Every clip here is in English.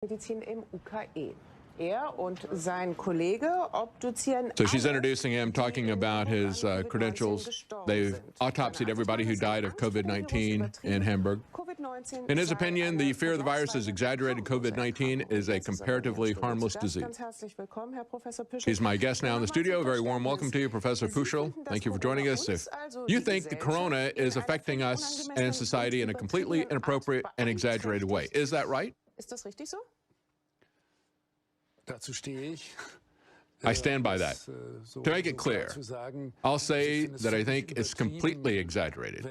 Medizin im UKE. Er und sein Kollege obduzieren. So she's introducing him, talking about his credentials. They've autopsied everybody who died of COVID-19 in Hamburg. In his opinion, the fear of the virus is exaggerated. COVID-19 is a comparatively harmless disease. He's my guest now in the studio. A very warm welcome to you, Professor Puschel. Thank you for joining us. If you think the corona is affecting us and society in a completely inappropriate and exaggerated way, is that right? I stand by that. To make it clear, I'll say that I think it's completely exaggerated.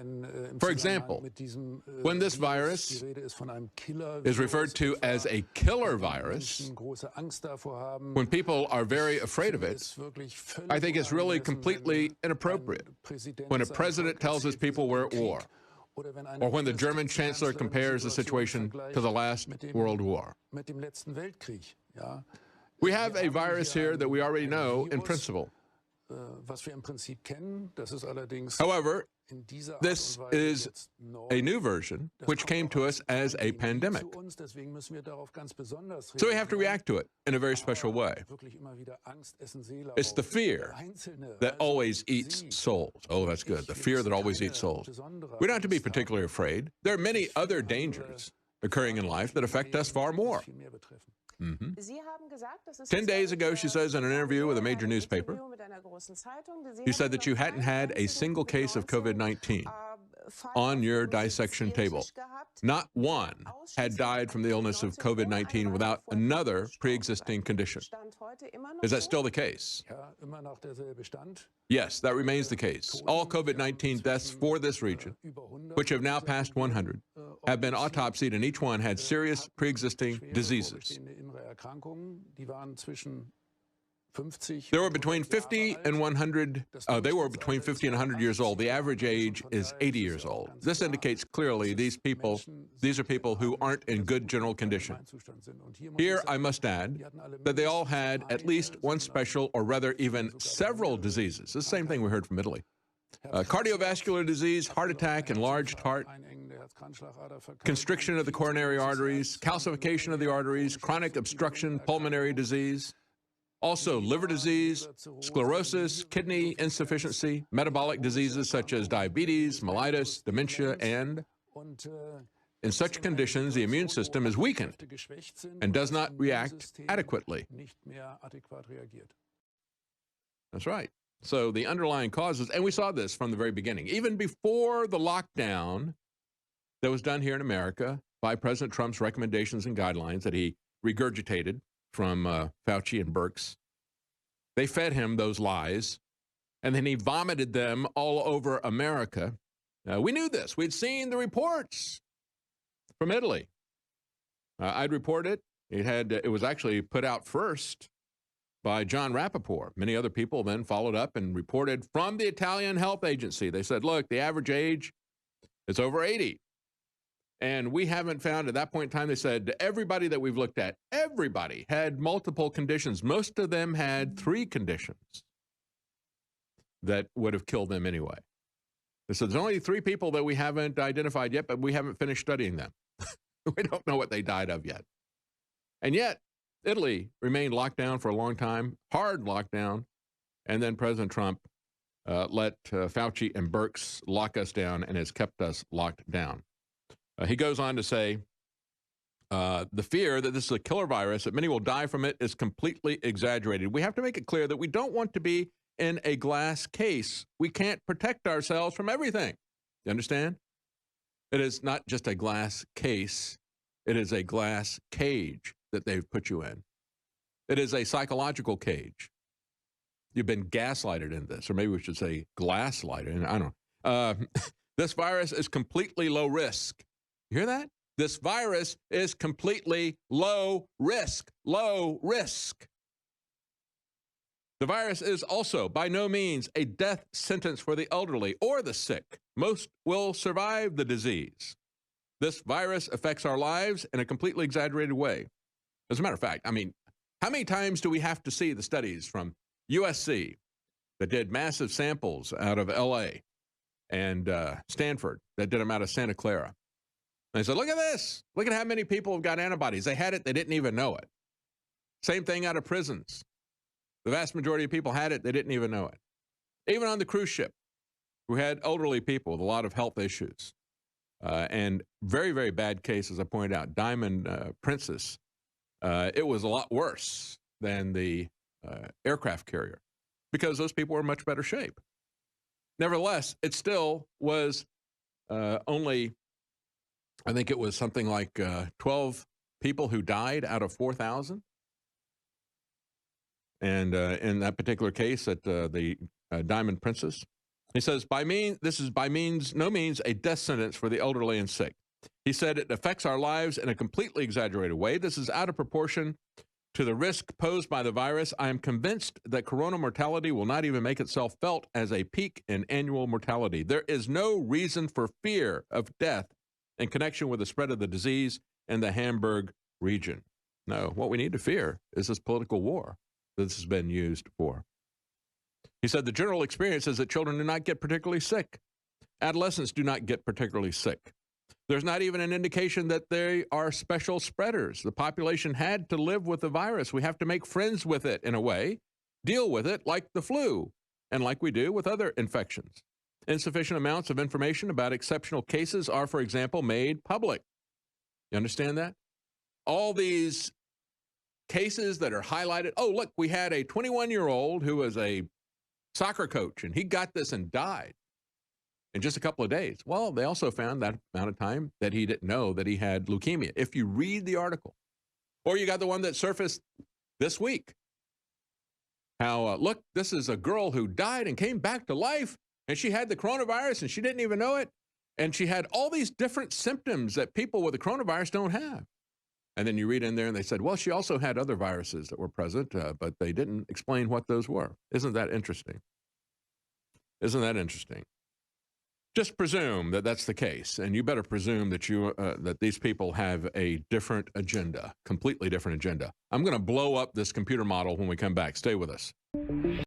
For example, when this virus is referred to as a killer virus, when people are very afraid of it, I think it's really completely inappropriate. When a president tells his people we're at war, or when the German chancellor compares the situation to the last World War. We have a virus here that we already know in principle. However, this is a new version which came to us as a pandemic. So we have to react to it in a very special way. It's the fear that always eats souls. Oh, that's good. The fear that always eats souls. We don't have to be particularly afraid. There are many other dangers occurring in life that affect us far more. 10 days ago, she says in an interview with a major newspaper, you said that you hadn't had a single case of COVID-19 on your dissection table. Not one had died from the illness of COVID-19 without another pre-existing condition. Is that still the case? Yes, that remains the case. All COVID-19 deaths for this region, which have now passed 100, have been autopsied, and each one had serious pre-existing diseases. They were between 50 and 100 years old. The average age is 80 years old. This indicates clearly these are people who aren't in good general condition. Here, I must add that they all had at least one special, or rather even several diseases. The same thing we heard from Italy. Cardiovascular disease, heart attack, enlarged heart, constriction of the coronary arteries, calcification of the arteries, chronic obstruction, pulmonary disease, also liver disease, sclerosis, kidney insufficiency, metabolic diseases such as diabetes, mellitus, dementia, and in such conditions, the immune system is weakened and does not react adequately. That's right. So the underlying causes, and we saw this from the very beginning, even before the lockdown that was done here in America by President Trump's recommendations and guidelines that he regurgitated from Fauci and Birx. They fed him those lies, and then he vomited them all over America. We knew this. We'd seen the reports from Italy. I'd report it. It was actually put out first by John Rappaport. Many other people then followed up and reported from the Italian Health Agency. They said, look, the average age is over 80. And we haven't found, at that point in time, they said, everybody that we've looked at, everybody had multiple conditions. Most of them had 3 conditions that would have killed them anyway. They said, there's only 3 people that we haven't identified yet, but we haven't finished studying them. We don't know what they died of yet. And yet, Italy remained locked down for a long time, hard lockdown, and then President Trump let Fauci and Birx lock us down and has kept us locked down. He goes on to say, the fear that this is a killer virus, that many will die from it, is completely exaggerated. We have to make it clear that we don't want to be in a glass case. We can't protect ourselves from everything. You understand? It is not just a glass case. It is a glass cage that they've put you in. It is a psychological cage. You've been gaslighted in this, or maybe we should say glass-lighted. I don't know. This virus is completely low risk. You hear that? This virus is completely low risk. Low risk. The virus is also by no means a death sentence for the elderly or the sick. Most will survive the disease. This virus affects our lives in a completely exaggerated way. As a matter of fact, I mean, how many times do we have to see the studies from USC that did massive samples out of LA and Stanford that did them out of Santa Clara? They said, look at this. Look at how many people have got antibodies. They had it. They didn't even know it. Same thing out of prisons. The vast majority of people had it. They didn't even know it. Even on the cruise ship, we had elderly people with a lot of health issues and very, very bad cases. I pointed out Diamond Princess. It was a lot worse than the aircraft carrier because those people were in much better shape. Nevertheless, it still was only, I think it was something like 12 people who died out of 4,000. And in that particular case at the Diamond Princess, he says, this is by no means a death sentence for the elderly and sick. He said it affects our lives in a completely exaggerated way. This is out of proportion to the risk posed by the virus. I am convinced that corona mortality will not even make itself felt as a peak in annual mortality. There is no reason for fear of death in connection with the spread of the disease in the Hamburg region. No, what we need to fear is this political war that this has been used for. He said the general experience is that children do not get particularly sick. Adolescents do not get particularly sick. There's not even an indication that they are special spreaders. The population had to live with the virus. We have to make friends with it in a way, deal with it like the flu, and like we do with other infections. Insufficient amounts of information about exceptional cases are, for example, made public. You understand that? All these cases that are highlighted. Oh, look, we had a 21-year-old who was a soccer coach, and he got this and died in just a couple of days. Well, they also found that amount of time that he didn't know that he had leukemia. If you read the article, or you got the one that surfaced this week, how, look, this is a girl who died and came back to life, and she had the coronavirus, and she didn't even know it, and she had all these different symptoms that people with the coronavirus don't have. And then you read in there, and they said, well, she also had other viruses that were present, but they didn't explain what those were. Isn't that interesting? Isn't that interesting? Just presume that that's the case, and you better presume that that these people have a different agenda, completely different agenda. I'm going to blow up this computer model when we come back. Stay with us.